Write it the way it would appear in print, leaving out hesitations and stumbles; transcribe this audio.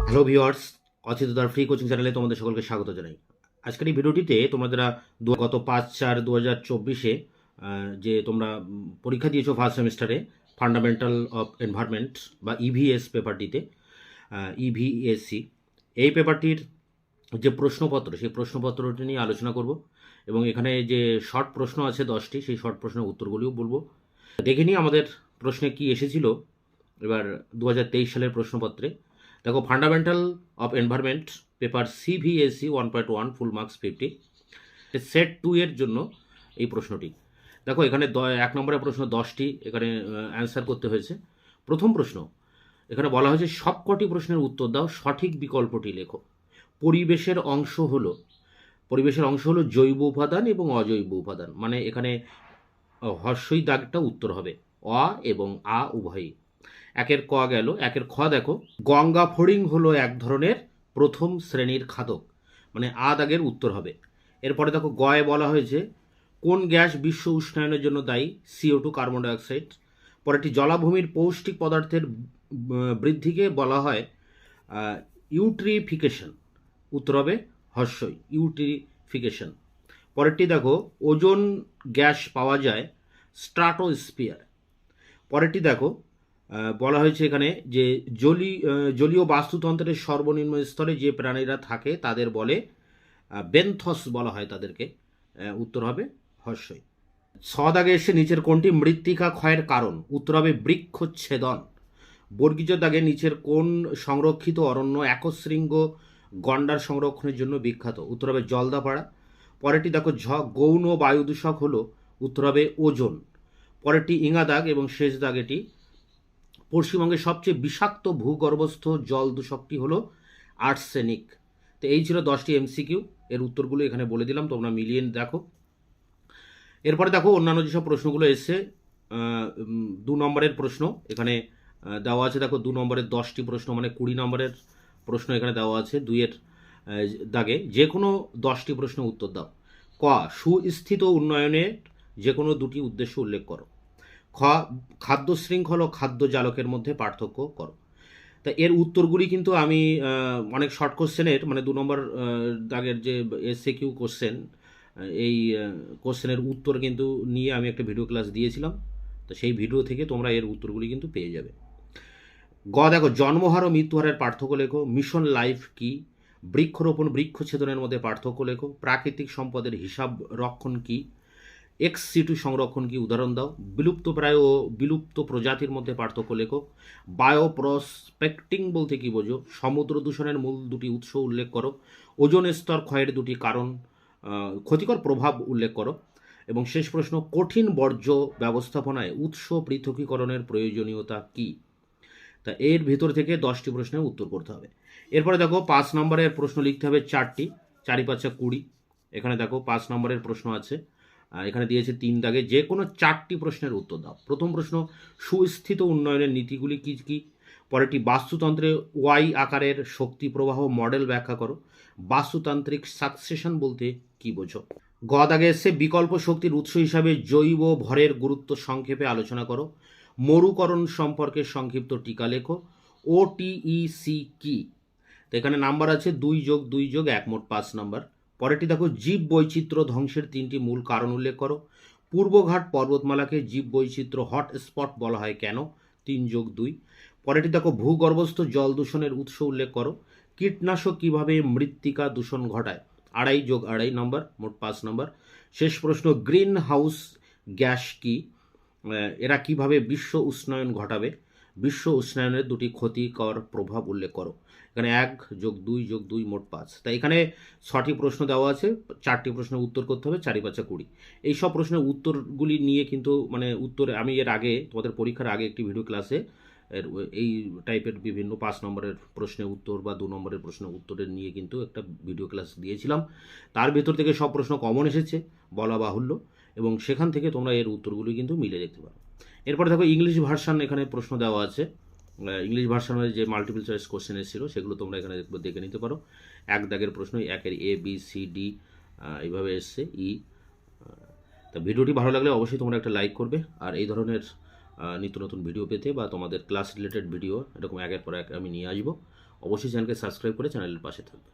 Hello viewers, অচিন্ততার free coaching চ্যানেলে তোমাদের সকলকে স্বাগত জানাই। আজকের এই ভিডিওটিতে তোমরা যারা গত 5/4/2024 যে তোমরা পরীক্ষা দিয়েছো ফার্স্ট সেমিস্টারে ফান্ডামেন্টাল অফ এনভায়রনমেন্ট বা ইভিএস পেপারটিতে, ইভিএসসি, এই পেপারটির যে প্রশ্নপত্র, সেই প্রশ্নপত্রটি নিয়ে আলোচনা করব এবং এখানে যে শর্ট প্রশ্ন আছে 10টি, সেই শর্ট প্রশ্নের উত্তরগুলিও বলবো। দেখে নিই আমাদের প্রশ্নে কি এসেছিল এবার 2023 সালের প্রশ্নপত্রে। দেখো, ফান্ডামেন্টাল অফ এনভায়রনমেন্ট পেপার সিভিএসসি 1.1 ফুল মার্কস 50, সেট 2 এর জন্য এই প্রশ্নটি। দেখো, এখানে 1 নম্বরের প্রশ্ন 10টি এখানে অ্যান্সার করতে হয়েছে। প্রথম প্রশ্ন, এখানে বলা হয়েছে সবকটি প্রশ্নের উত্তর দাও, সঠিক বিকল্পটি লেখো। পরিবেশের অংশ হলো জৈব উপাদান এবং অজৈব উপাদান, মানে এখানে হর্ষই দাগটা উত্তর হবে, অ এবং আ উভয়ই। একের ক গেল। একের খ দেখো, গঙ্গা ফড়িং হলো এক ধরনের প্রথম শ্রেণীর খাদক, মানে আ দাগের উত্তর হবে। এরপরে দেখো, গয়ে বলা হয়েছে কোন গ্যাস বিশ্ব উষ্ণায়নের জন্য দায়ী, CO2 কার্বন ডাইঅক্সাইড। পরেরটি, জলাভূমির পৌষ্টিক পদার্থের বৃদ্ধিকে বলা হয় ইউট্রিফিকেশন, উত্তর হবে হর্ষই, ইউট্রিফিকেশন। পরেরটি দেখো, ওজোন গ্যাস পাওয়া যায় স্ট্রাটোস্ফিয়ার। পরেরটি দেখো, বলা হয়েছে এখানে যে জলীয় বাস্তুতন্ত্রের সর্বনিম্ন স্তরে যে প্রাণীরা থাকে তাদের বলে বেন্থস বলা হয় তাদেরকে, উত্তর হবে হর্ষই। দাগে এসে নিচের কোনটি মৃত্তিকা ক্ষয়ের কারণ, উত্তর হবে বৃক্ষচ্ছেদন। বর্গীজ দাগে নিচের কোন সংরক্ষিত অরণ্য একশৃঙ্গ গন্ডার সংরক্ষণের জন্য বিখ্যাত, উত্তর হবে জলদাপাড়া। পরেরটি দেখো, গৌণ বায়ু দূষক হলো, উত্তর হবে ওজোন। পরেরটি ইঙা দাগ এবং শেষ দাগ, এটি পশ্চিমবঙ্গের সবচেয়ে বিষাক্ত ভূগর্ভস্থ জল দূষকটি হলো আর্সেনিক। তো এই ছিল 10টি MCQ, এর উত্তরগুলো এখানে বলে দিলাম, তোমরা মিলিয়ে দেখো। এরপরে দেখো অন্যান্য যেসব প্রশ্নগুলো এসছে, 2 নম্বরের প্রশ্ন এখানে দেওয়া আছে। দেখো, 2 নম্বরের 10টি প্রশ্ন, মানে 20 নম্বরের প্রশ্ন এখানে দেওয়া আছে। 2-এর দাগে যে কোনো 10টি প্রশ্ন উত্তর দাও। ক, সুস্থিত উন্নয়নের যে কোনো 2টি উদ্দেশ্য উল্লেখ করো। খ, খাদ্য শৃঙ্খল ও খাদ্য জালকের মধ্যে পার্থক্য করো। তা এর উত্তরগুলি কিন্তু আমি অনেক শর্ট কোশ্চেনের, মানে 2 নম্বর দাগের যে SAQ কোশ্চেন, এই কোশ্চেনের উত্তর কিন্তু নিয়ে আমি একটা ভিডিও ক্লাস দিয়েছিলাম, তো সেই ভিডিও থেকে তোমরা এর উত্তরগুলি কিন্তু পেয়ে যাবে। গ দেখো, জন্মহার ও মৃত্যুহারের পার্থক্য লেখো। মিশন লাইফ কি? বৃক্ষরোপণ বৃক্ষছেদনের মধ্যে পার্থক্য লেখো। প্রাকৃতিক সম্পদের হিসাব রক্ষণ কি? ex-situ সংরক্ষণ কি, উদাহরণ দাও। বিলুপ্তপ্রায় ও বিলুপ্ত প্রজাতির মধ্যে পার্থক্য লেখো। বায়োপ্রসপেক্টিং বলতে কি বোঝো? সমুদ্র দূষণের মূল 2টি উৎস উল্লেখ করো। ওজোন স্তর ক্ষয়ের 2টি কারণ, ক্ষতিকর প্রভাব উল্লেখ করো। এবং শেষ প্রশ্ন, কঠিন বর্জ্য ব্যবস্থাপনায় উৎস পৃথকীকরণের প্রয়োজনীয়তা কি? তা এর ভিতর থেকে 10টি প্রশ্নের উত্তর করতে হবে। এরপরে দেখো, 5 নম্বরের প্রশ্ন লিখতে হবে 4টি, 4×5 20। এখানে দেখো 5 নম্বরের প্রশ্ন আছে, এখানে দিয়েছে 3 দাগে, যে কোনো 4টি প্রশ্নের উত্তর দাও। প্রথম প্রশ্ন, সুস্থিত উন্নয়নের নীতিগুলি কী কী? পরেরটি, বাস্তুতন্ত্রে ওয়াই আকারের শক্তি প্রবাহ মডেল ব্যাখ্যা করো। বাস্তুতান্ত্রিক সাকসেশন বলতে কি বোঝো? গ দাগে এসে বিকল্প শক্তির উৎস হিসাবে জৈব ভরের গুরুত্ব সংক্ষেপে আলোচনা করো। মরুকরণ সম্পর্কে সংক্ষিপ্ত টিকা লেখো। OTEC কি? তো এখানে নাম্বার আছে 2+2+1, মোট 5 নাম্বার। পরেরটি দেখো, জীব বৈচিত্র্য ধ্বংসের 3টি মূল কারণ উল্লেখ করো। পূর্বঘাট পর্বতমালাকে জীব বৈচিত্র্য হটস্পট বলা হয় কেন? 3+2। পরেরটি দেখো, ভূগর্ভস্থ জল দূষণের উৎস উল্লেখ করো। কীটনাশক কিভাবে মৃত্তিকা দূষণ ঘটায়? 2.5+2.5 নম্বর, মোট 5 নম্বর। শেষ প্রশ্ন, গ্রিন হাউস গ্যাস কি? এরা কিভাবে বিশ্ব উষ্ণায়ন ঘটাবে? বিশ্ব উষ্ণায়নের 2টি ক্ষতিকর প্রভাব উল্লেখ করো। এখানে 1+2+2 মোট 5। তাই এখানে 6টি প্রশ্ন দেওয়া আছে, 4টি প্রশ্নের উত্তর করতে হবে, 4×5 20। এই সব প্রশ্নের উত্তরগুলি নিয়ে কিন্তু, মানে উত্তরে আমি এর আগে তোমাদের পরীক্ষার আগে একটি ভিডিও ক্লাসে এই টাইপের বিভিন্ন 5 নম্বরের প্রশ্নের উত্তর বা 2 নম্বরের প্রশ্নের উত্তরের নিয়ে কিন্তু একটা ভিডিও ক্লাস দিয়েছিলাম। তার ভেতর থেকে সব প্রশ্ন কমন এসেছে বলা বাহুল্য, এবং সেখান থেকে তোমরা এর উত্তরগুলি কিন্তু মিলে দেখতে পারো। এরপরে দেখো, ইংলিশ ভার্সান এখানে প্রশ্ন দেওয়া আছে। ইংলিশ ভার্সানের যে মাল্টিপল চয়েস কোশ্চেন এসেছিলো সেগুলো তোমরা এখানে দেখে নিতে পারো। 1 দাগের প্রশ্ন, 1-এর ABCD এইভাবে এসছে, ই। তা ভিডিওটি ভালো লাগলে অবশ্যই তোমরা একটা লাইক করবে, আর এই ধরনের নিত্য নতুন ভিডিও পেতে বা তোমাদের ক্লাস রিলেটেড ভিডিও এরকম একের পর এক আমি নিয়ে আসবো। অবশ্যই চ্যানেলকে সাবস্ক্রাইব করে চ্যানেলের পাশে থাকবে।